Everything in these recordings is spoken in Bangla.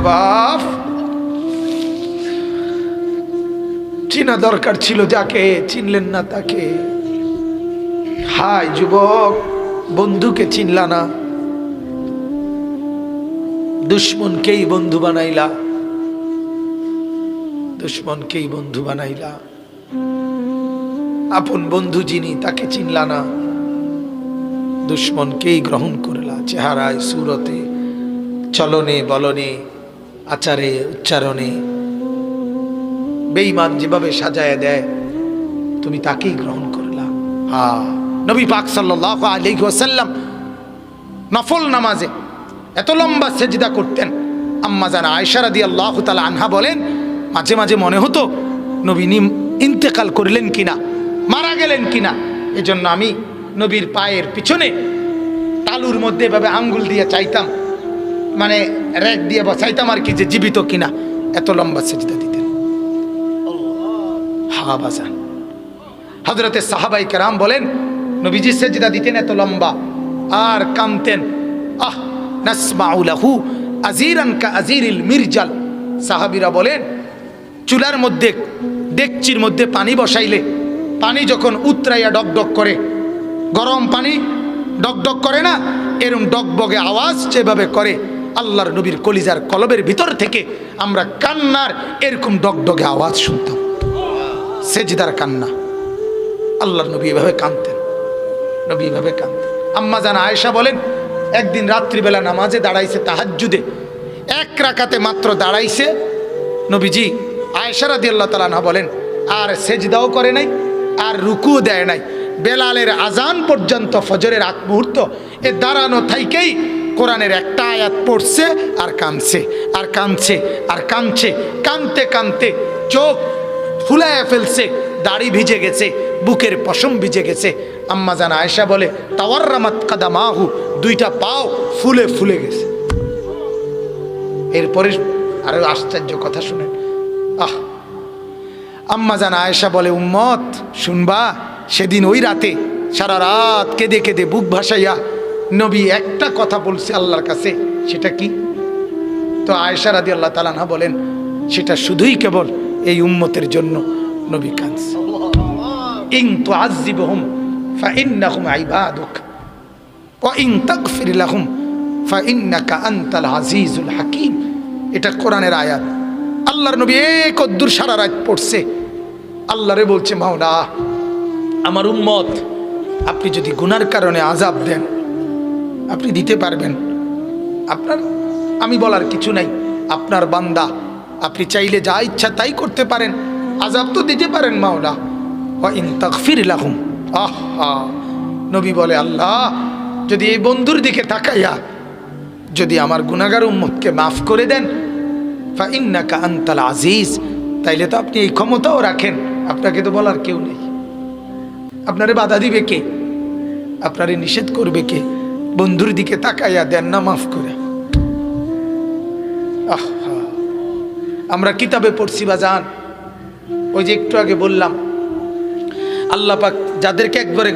বাপ চিনা দরকার ছিল যাকে, চিনলেন না তাকে। হায় যুবক, বন্ধুকে চিনলা না, দুশ্মনকেই বন্ধু বানাইলা, দুশ্মনকেই বন্ধু বানাইলা। আপন বন্ধু যিনি তাকে চিনলা না, দুশ্মনকেই গ্রহণ করলা। চেহারায়, সুরতে, চলনে বলনে, আচারে উচ্চারণে বেঈমান যেভাবে সাজায় দেয়, তুমি তাকেই গ্রহণ করলা। নবী পাক সাল্লাল্লাহু আলাইহি ওয়াসাল্লাম নফল নামাজে এত লম্বা সেজদা করতেন। আম্মা জান আয়েশা রাদিয়াল্লাহু তাআলা আনহা বলেন, মাঝে মাঝে মনে হতো নবী ইন্তেকাল করলেন কিনা, মারা গেলেন কিনা। এজন্য আমি নবীর পায়ের পিছনে তালুর মধ্যে এভাবে আঙ্গুল দিয়ে চাইতাম, মানে রেক দিয়ে বসাইতাম আর কি, যে জীবিত কিনা। এত লম্বা সেজদা দিতেন। বাজান হযরতে সাহাবাই কেরাম বলেন, নবীজি সেজদা দিতেন এত লম্বা আর কামতেন। নাসমাউ লাহু আজিরান কা আজিরিল মিরজাল। সাহাবীরা বলেন, চুলার মধ্যে, ডেকচির মধ্যে পানি বসাইলে পানি যখন উতরাইয়া ডকডক করে, গরম পানি ডকডক করে না, এরকম ডকবগে আওয়াজ যেভাবে করে, আল্লাহর নবীর কলিজার কলবের ভিতর থেকে আমরা কান্নার এরকম ডকডগে আওয়াজ শুনতাম। সেজদার কান্না। আল্লাহর নবী এভাবে কাঁদতেন, নবী এভাবে কাঁদতেন। আম্মা জান আয়েশা বলেন, একদিন রাত্রিবেলা নামাজে দাঁড়াইছে, তাহাজ্জুদে এক রাকাতে মাত্র দাঁড়াইছে নবীজি। আয়েশা রাদিয়াল্লাহু তাআলা আনহা বলেন, আর সেজদাও করে নাই, আর রুকুও দেয় নাই। বেলালের আজান পর্যন্ত, ফজরের আগ মুহূর্ত, এ দাঁড়ানো থাইকেই কোরআনের একটা আয়াত পড়ছে আর কাঁদছে, আর কাঁদছে, আর কাঁদছে। কাঁদতে কাঁদতে চোখ ফুলায় ফেলছে, দাড়ি ভিজে গেছে, বুকের পশম ভিজে গেছে। আম্মা জান আয়েশা বলে, তাওয়াররামাত কাদামাহু, দুইটা পাও ফুলে ফুলে গেছে। এরপরে আরো আশ্চর্য কথা শুনেন। আম্মা জান আয়েশা বলে, উম্মত শুনবা, সেদিন ওই রাতে সারা রাত কেঁদে কেঁদে বুক ভাসাইয়া নবী একটা কথা বলছে আল্লাহর কাছে। সেটা কি? তো আয়েশা রাদিয়াল্লাহু তাআলা আনহা বলেন, সেটা শুধুই কেবল এই উম্মতের জন্য নবী কাঁদছে। ইন তুআযিবহুম ফাইন্নাহুম ইবাদুক ওয়া ইন তাগফির লাহুম ফাইন্নাকা আনতাল আজিজুল হাকীম। এটা কোরআনের আয়াত। আল্লাহর নবী একদূর সারা রাত পড়ছে, আল্লাহরে বলছে, মাওলা আমার উম্মত, আপনি যদি গুনার কারণে আযাব দেন, আপনি দিতে পারবেন। আপনার, আমি বলার কিছু নাই, আপনার বান্দা, আপনি চাইলে যা ইচ্ছা তাই করতে পারেন, আযাব তো দিতে পারেন মাওলা। ওয়া ইন তাগফির লাহুম, নবী বলে, আল্লাহ যদি এই বন্ধুর দিকে তাকাইয়া যদি আমার গুনাহগার উম্মতকে মাফ করে দেন, ফাইন্নাকা আনতাল আজিজ, তাইলে তো আপনি এই ক্ষমতাও রাখেন, আপনাকে তো বলার কেউ নেই। আপনারে বাধা দিবে কে? আপনারে নিষেধ করবে কে? বন্ধুর দিকে তাকাইয়া দেন না মাফ করে। আমরা কিতাবে পড়ছি বাজান, ওই যে একটু আগে বললাম, আল্লাহ পাক যাদেরকে একবারে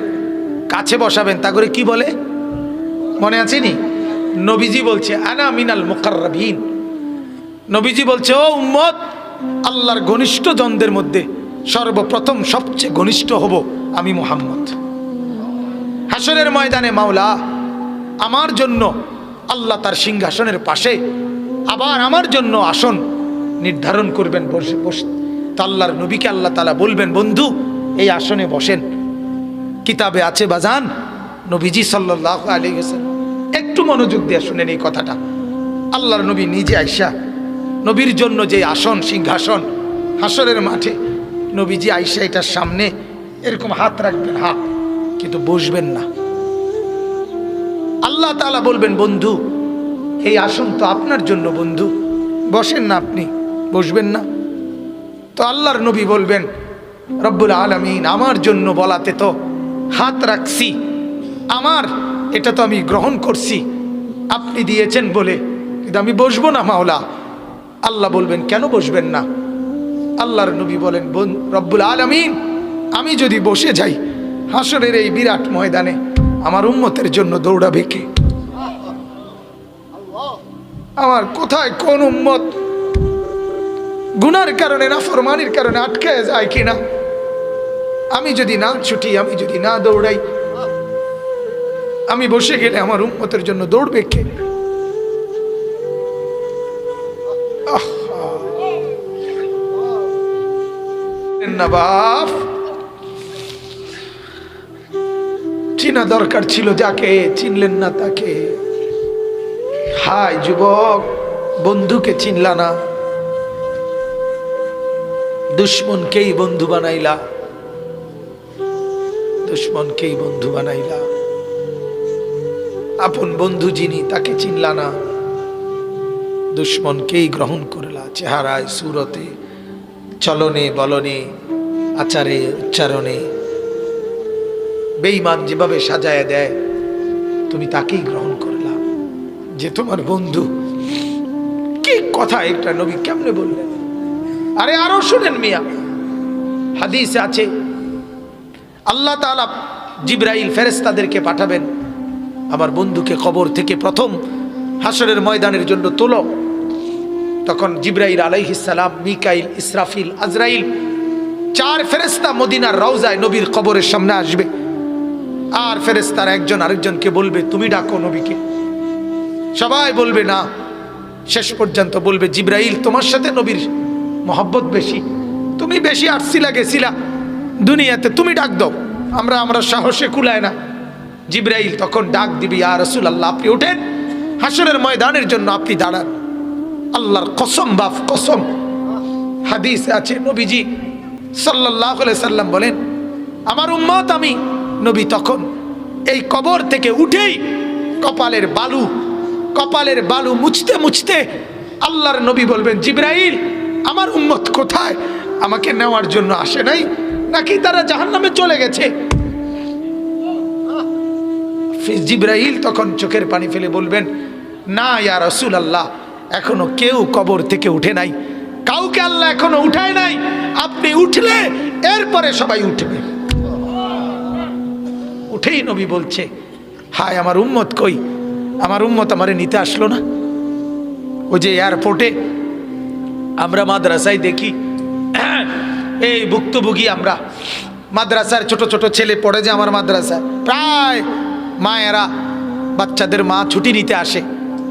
কাছে বসাবেন তা করে কি বলে, মনে আছে নি? নবীজি বলছে, আনা মিনাল মুকাররাবিন। নবীজি বলছে, ও উম্মত, আল্লাহর ঘনিষ্ঠ জনদের মধ্যে সর্বপ্রথম সবচেয়ে ঘনিষ্ঠ হব আমি মুহাম্মদ। হাসরের ময়দানে মাওলা আমার জন্য, আল্লাহ তার সিংহাসনের পাশে আবার আমার জন্য আসন নির্ধারণ করবেন, বসে বসে। তো আল্লাহর নবীকে আল্লাহ তাআলা বলবেন, বন্ধু এই আসনে বসেন। কিতাবে আছে বাজান, নবীজি সাল্লাল্লাহু আলাইহি ওয়াসাল্লাম, একটু মনোযোগ দিয়ে শুনেন এই কথাটা। আল্লাহর নবী নিজে আয়েশা, নবীর জন্য যে আসন, সিংহাসন হাসরের মাঠে, নবীজি আয়েশা এটার সামনে এরকম হাত রাখবেন, হাত, কিন্তু বসবেন না। আল্লাহ তাআলা বলবেন, বন্ধু এই আসন তো আপনার জন্য, বন্ধু বসেন না, আপনি বসবেন না। তো আল্লাহর নবী বলবেন, রব্বুল আলামিন আমার জন্য বলাতে তো হাত রাখছি, আমার এটা তো আমি গ্রহণ করছি, আপনি দিয়েছেন বলে, কিন্তু আমি বসবো না মাওলা। আল্লাহ বলবেন, কেন বসবেন না? আল্লাহর নবী বলেন, রব্বুল আলামিন আমি যদি বসে যাই হাসরের এই বিরাট ময়দানে, আমার উম্মতের জন্য দৌড়াবে কে? আমার কোথায় কোন উম্মত গুনার কারণে, নাফরমানির কারণে আটকে যায় কিনা। আমি যদি না ছুটি, আমি যদি না দৌড়াই, আমি বসে গেলে আমার উম্মতের জন্য দৌড়বে কে? বাপ, চিনা দরকার ছিল যাকে, চিনলেন না তাকে। হায় যুবক, বন্ধুকে চিনলা না, দুশ্মনকেই বন্ধু বানাইলা, দুশ্মনকেই বন্ধু বানাইলা। আপন বন্ধু যিনি তাকে চিনলা না, দুশ্মনকেই গ্রহণ করলা। চেহারায়, সুরতে, চলনে বলনে, আচারে উচ্চারণে বেঈমান যেভাবে সাজায় দেয়, তুমি তাকেই গ্রহণ করলা যে তোমার বন্ধু। কি কথা একটা নবী কেমনে বললেন! আরে আরো শুনেন মিয়া, হাদিসে আছে আল্লাহ তাআলা জিবরাইল ফেরেশতাদেরকে পাঠাবেন, আমার বন্ধুকে কবর থেকে প্রথম হাসরের ময়দানের জন্য তোলো। তখন জিবরাইল আলাইহিস সালাম, মিকাইল, ইসরাফিল, আজরাইল, 4 ফেরেশতা মদিনার রওজায় নবীর কবরের সামনে আসবে। আর ফেরেশতারা একজন আরেকজনকে বলবে, তুমি ডাকো নবীকে। সবাই বলবে না। শেষ পর্যন্ত বলবে, জিবরাইল তোমার সাথে নবীর মহব্বত বেশি, তুমি বেশি আসছিলা গেছিলা দুনিয়াতে, তুমি ডাক দাও, আমরা সাহসে কুলায় না। জিবরাইল তখন ডাক দিবি, ইয়া রাসূলুল্লাহ আপনি ওঠেন, হাসরের ময়দানের জন্য আপনি দাঁড়ান। আল্লাহর কসম বাপ কসম, হাদিসে আছে নবীজি সাল্লাল্লাহু আলাইহি সাল্লাম বলেন, আমার উম্মত আমি নবী তখন এই কবর থেকে উঠেই কপালের বালু মুছতে মুছতে আল্লাহর নবী বলবেন, জিবরাইল আমার উম্মত কোথায়? আমাকে নেওয়ার জন্য আসে নাই নাকি তারা জাহান্নামে চলে গেছে? জিবরাইল তখন চোখের পানি ফেলে বলবেন, না ইয়া রাসূলুল্লাহ, এখনো কেউ কবর থেকে উঠে নাই, কাউকে আল্লাহ এখনো উঠায় নাই, আপনি উঠলে এরপরে সবাই উঠবে। উঠেই নবী বলছে, হায় আমার উম্মত কই? আমার উম্মত আমারে নিতে আসলো না। ওই যে এয়ারপোর্টে আমরা মাদ্রাসায় দেখি, এই ভুক্তভোগী আমরা, মাদ্রাসার ছোট ছোট ছেলে পড়ে যে আমার মাদ্রাসায়, প্রায় মায়েরা বাচ্চাদের মা ছুটি নিতে আসে,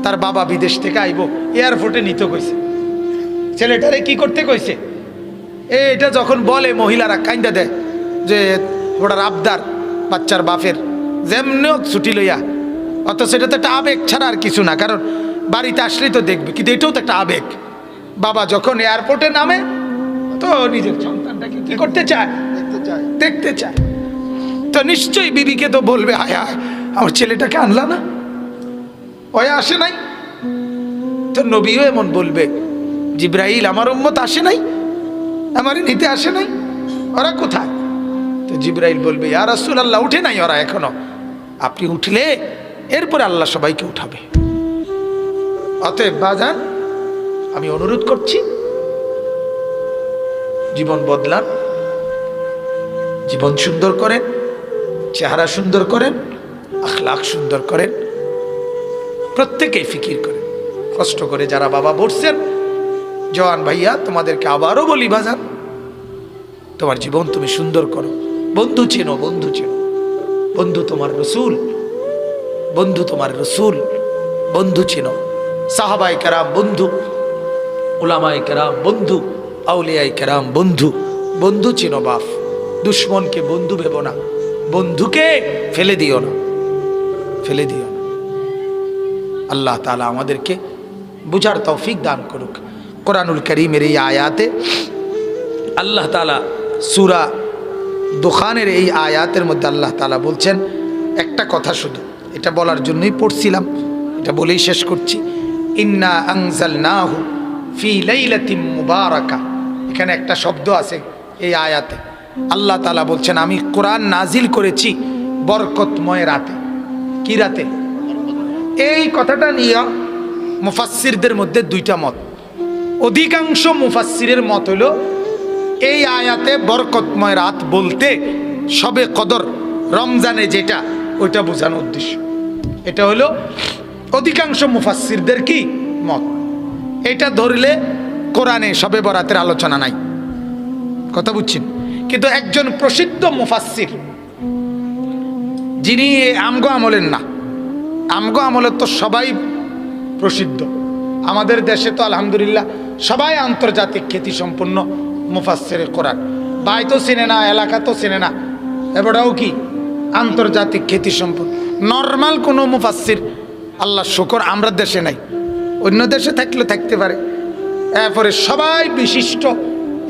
তার বাবা বিদেশ থেকে আইব, এয়ারপোর্টে নিতে কইছে। ছেলেটারে কি করতে কইছে? এটা যখন বলে মহিলারা কাইন্দা দেয় যে ওটার আবদার বাচ্চার বাপের, যেমন ছুটি লইয়া, অত সেটা তো একটা আবেগ ছাড়া আর কিছু না, কারণ বাড়িতে আসলেই তো দেখবে, কিন্তু এটাও তো একটা আবেগ। বাবা যখন এয়ারপোর্টে নামে তো নিজের সন্তানটাকে কি করতে চায়? দেখতে চায়। তো নিশ্চয়ই বিবিকে তো বলবে, হায় হায় আমার ছেলেটাকে আনলা না, ওই আসে নাই। তো নবীও এমন বলবে, জিবরাইল আমার উম্মত আসে নাই, আমারে নিতে আসে নাই, ওরা কোথায়? তো জিবরাইল বলবে, ইয়া রাসূলুল্লাহ উঠে নাই ওরা এখনো, আপনি উঠলে এরপরে আল্লাহ সবাইকে উঠাবে। অতএব বাজান, আমি অনুরোধ করছি, জীবন বদলান, জীবন সুন্দর করেন, চেহারা সুন্দর করেন, আখলাক সুন্দর করেন, প্রত্যেকেই ফিকির করেন। কষ্ট করে যারা বাবা বলছেন, জওয়ান ভাইয়া তোমাদেরকে আবারও বলি, বাজান তোমার জীবন তুমি সুন্দর করো। বন্ধু চেনো, বন্ধু চেনো, বন্ধু তোমার রসূল, বন্ধু তোমার রসূল, বন্ধু চেনো। সাহাবায়ে কেরাম বন্ধু, উলামায়ে কেরাম বন্ধু, আউলিয়ায়ে কেরাম বন্ধু, বন্ধু চেনো বাপ। দুশ্মনকে বন্ধু ভেবো না, বন্ধুকে ফেলে দিও না, ফেলে দিও না। আল্লাহ তাআলা আমাদেরকে বুঝার তৌফিক দান করুক। কোরআনুল কারীমের এই আয়াতে আল্লাহ তাআলা সূরা দুখানের এই আয়াতের মধ্যে আল্লাহ তাআলা বলছেন একটা কথা, শুধু এটা বলার জন্যই পড়ছিলাম, এটা বলেই শেষ করছি। ইন্না আনজালনাহু ফি লাইলাতিন মুবারাকা, এখানে একটা শব্দ আছে এই আয়াতে। আল্লাহ তাআলা বলছেন আমি কোরআন নাজিল করেছি বরকতময় রাতে। কি রাতে? এই কথাটা নিয়ে মুফাসসিরদের মধ্যে দুইটা মত। অধিকাংশ মুফাসসিরের মত হলো এই আয়াতে বরকতময় রাত বলতে শবে কদর, রমজানে যেটা, ওইটা বোঝানোর উদ্দেশ্য। এটা হলো অধিকাংশ মুফাসসিরদের কি মত। এটা ধরলে কোরআনে শবে বরাতের আলোচনা নাই, কথা বুঝছেন? কিন্তু একজন প্রসিদ্ধ মুফাসসির, যিনি আমগো আমলের না, আমগো আমলের তো সবাই প্রসিদ্ধ, আমাদের দেশে তো আলহামদুলিল্লাহ সবাই আন্তর্জাতিক খ্যাতিসম্পন্ন মুফাসসিরে কোরআন। ভাই তো চেনে না, এলাকা তো চেনে না, এবারও কি আন্তর্জাতিক খ্যাতিসম্পন্ন নর্মাল কোনো মুফাসসির আল্লাহ শুকর আমরা দেশে নাই, অন্য দেশে থাকলে থাকতে পারে। এরপরে সবাই বিশিষ্ট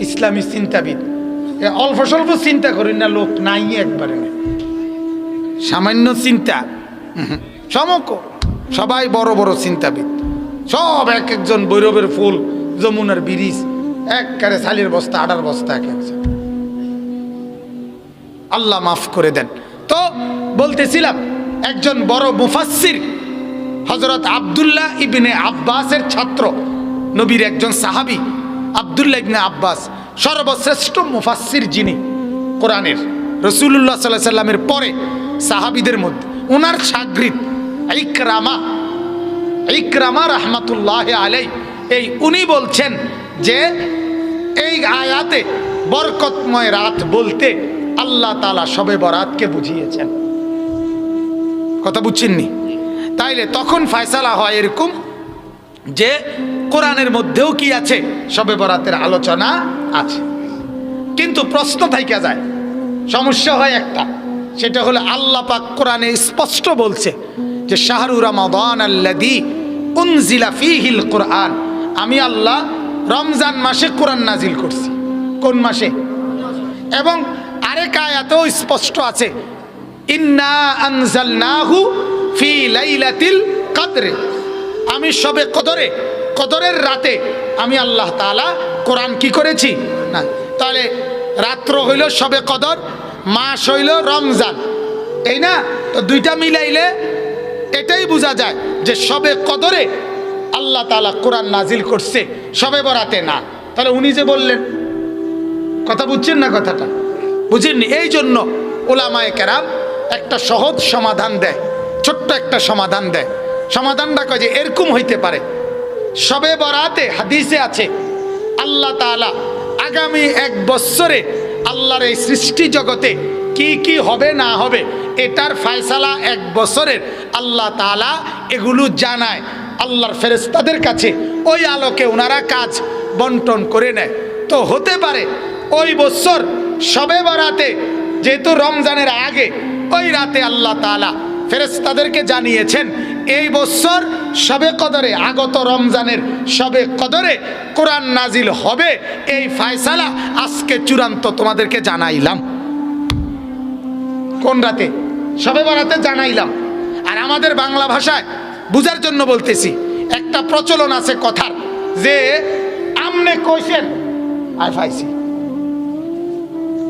ইসলামী চিন্তাবিদ, অল্প স্বল্প চিন্তা করি না লোক নাই, একবারে না, সামান্য চিন্তা সমক, সবাই বড় বড় চিন্তাবিদ, সব এক একজন বৈরবের ফুল, যমুনার ব্রিজ, একবারে সালির বস্তা, আডার বস্তা, এক একজন। আল্লাহ মাফ করে দেন। তো বলতেছিলাম একজন বড় মুফাসসির হযরত আব্দুল্লাহ ইবনে আব্বাসের ছাত্র, নবীর একজন সাহাবী আব্দুল্লাহ ইবনে আব্বাস, সর্বশ্রেষ্ঠ মুফাসসির যিনি কোরআনের, রাসূলুল্লাহ সাল্লাল্লাহু আলাইহি সাল্লামের পরে সাহাবীদের মধ্যে, ওনার শাগরিদ ইকরামা রাহমাতুল্লাহি আলাইহি, এই উনি বলছেন যে এই আয়াতে বরকতময় রাত বলতে আল্লাহ তাআলা শবে বরাতকে বুঝিয়েছেন। কথা বুঝছেননি? তাইলে তখন ফয়সালা হয় এরকম যে কোরআনের মধ্যেও কি আছে, শবে বরাতের আলোচনা আছে। কিন্তু প্রশ্ন থাইকা যায়, সমস্যা হয় একটা, সেটা হলো আল্লাহ পাক কোরআনে স্পষ্ট বলছে যে শাহরু রমাদান আল্লাযী উনজিলা ফীহিল কোরআন, আমি আল্লাহ রমজান মাসে কোরআন নাজিল করছি। কোন মাসে? এবং আরেক আয়াতেও স্পষ্ট আছে, ইন্না আনজালনাহু ফি লাইলাতিল কদরে, আমি শবে কদরে, কদরের রাতে আমি আল্লাহ তাআলা কোরআন কি করেছি না। তাহলে রাত্র হইল শবে কদর, মাস হইল রমজান, এই না? তো দুইটা মিলাইলে এটাই বোঝা যায় যে শবে কদরে আল্লাহ তাআলা কোরআন নাজিল করছে, শবে বরাতে না। তাহলে উনি যে বললেন, কথা বুঝছেন না? কথাটা বুঝেননি? এই জন্য ওলামায়ে কেরাম একটা সহজ সমাধান দেয়, ছোট্ট একটা সমাধান দেয়। সমাধানটা কয় যে এরকম হইতে পারে, শবে বরাতে হাদিসে আছে আল্লাহ তাআলা আগামী 1 বছরে আল্লাহর এই সৃষ্টি জগতে কি কি হবে না হবে এটার ফয়সালা 1 বছরের আল্লাহ তাআলা এগুলো জানায় আল্লাহর ফেরেশতাদের কাছে, ওই আলোকে ওনারা কাজ বন্টন করে নেয়। তো হতে পারে ওই বছর শবে বরাতে, যেহেতু রমজানের আগে, ওই রাতে আল্লাহ তাআলা ফেরেশতাদেরকে জানিয়েছেন এই বছর শবে কদরে, আগত রমজানের শবে কদরে কোরআন নাজিল হবে, এই ফয়সালা আজকে চূড়ান্ত তোমাদেরকে জানাইলাম। কোন রাতে? শবে বরাতে জানাইলাম। আর আমাদের বাংলা ভাষায় বুঝার জন্য বলতেছি, একটা প্রচলন আছে কথার, যে আমনে কইছেন আই পাইছি।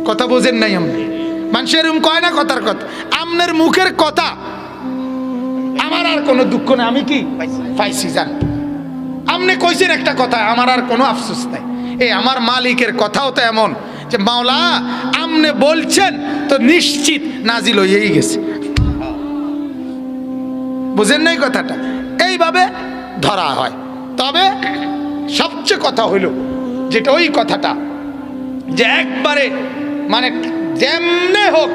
কথা বোঝেন নাই? আমনে মানুষের কয় না কথার কথা, আমনের মুখের কথা, আমার আর কোনো দুঃখ নেই, আমি কি পাইছি জান। আমনে কইছেন একটা কথা, আমার আর কোনো আফসোস নাই। এই আমার মালিকের কথাও তো এমন যে মাওলা আমনে বলছেন তো নিশ্চিত নাজিল হয়েই গেছে। বুঝেন নাই কথাটা? এইভাবে ধরা হয়। তবে সবচেয়ে কথা হইল যেটা, ওই কথাটা যে একবারে মানে যেমনে হোক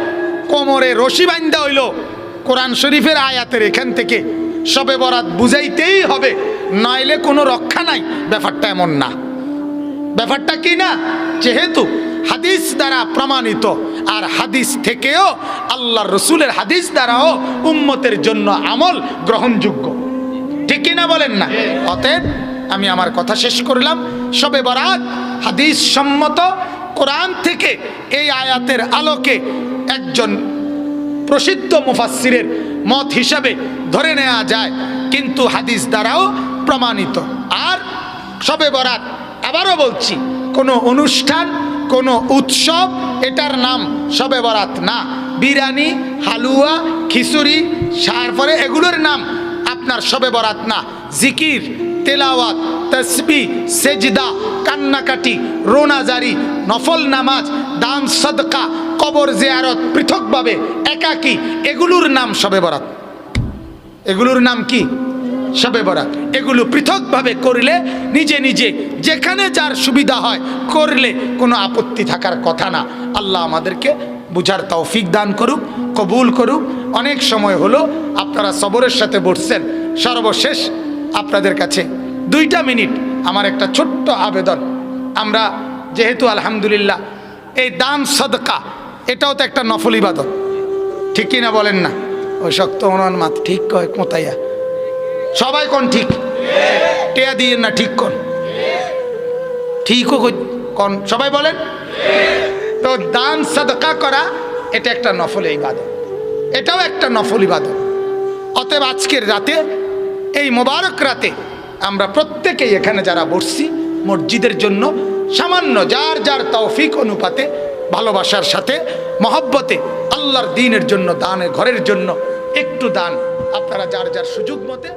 কোমরে রশি বান্ধা হইল কোরআন শরীফের আয়াতের এখান থেকে শবে বরাত বুঝাইতেই হবে, নইলে কোনো রক্ষা নাই। ব্যাপারটা এমন না। ব্যাপারটা কি না, যেহেতু হাদিস দ্বারা প্রমাণিত, আর হাদিস থেকেও আল্লাহর রসুলের হাদিস দ্বারাও উম্মতের জন্য আমল গ্রহণযোগ্য, ঠিক কিনা বলেন না? অতএব আমি আমার কথা শেষ করলাম। শবে বরাত হাদিস সম্মত, কোরআন থেকে এই আয়াতের আলোকে একজন প্রসিদ্ধ মুফাসসিরের মত হিসাবে ধরে নেওয়া যায়, কিন্তু হাদিস দ্বারাও প্রমাণিত। আর শবে বরাত, আবারও বলছি, কোনো অনুষ্ঠান, কোনো উৎসব, এটার নাম শবে বরাত না। বিরিয়ানি, হালুয়া, খিচুড়ি, তারপরে এগুলোর নাম আপনার শবে বরাত না। জিকির, তেলাওয়াত, তাসবিহ, সেজদা, কান্নাকাটি, রোনাজারি, নফল নামাজ, দান সদকা, কবর জিয়ারত পৃথকভাবে, একাকী, এগুলোর নাম শবে বরাত। এগুলোর নাম কি? শবে বরাত, এগুলো পৃথকভাবে করলে নিজে নিজে যেখানে যার সুবিধা হয় করলে কোনো আপত্তি থাকার কথা না। আল্লাহ আমাদেরকে বুঝার তৌফিক দান করুক, কবুল করুক। অনেক সময় হলো, আপনারা সবরের সাথে বসছেন। সর্বশেষ আপনাদের কাছে 2টা মিনিট আমার একটা ছোট্ট আবেদন। আমরা যেহেতু আলহামদুলিল্লাহ এই দান সদকা এটাও তো একটা নফল ইবাদত, ঠিক কিনা বলেন না? ওই শক্ত অনুমান মাত ঠিক কয় কোথায়া সবাই কোন ঠিক টেয়া দিয়ে না ঠিক কোন ঠিকও কোন সবাই বলেন। তো দান সদকা করা এটা একটা নফল ইবাদত, এটাও একটা নফল ইবাদত। অতএব আজকের রাতে, এই মোবারক রাতে আমরা প্রত্যেকেই এখানে যারা বসছি মসজিদের জন্য সামান্য যার যার তৌফিক অনুপাতে ভালোবাসার সাথে মহব্বতে আল্লাহর দ্বীনের জন্য দানের ঘরের জন্য একটু দান আপনারা যার যার সুযোগ মতে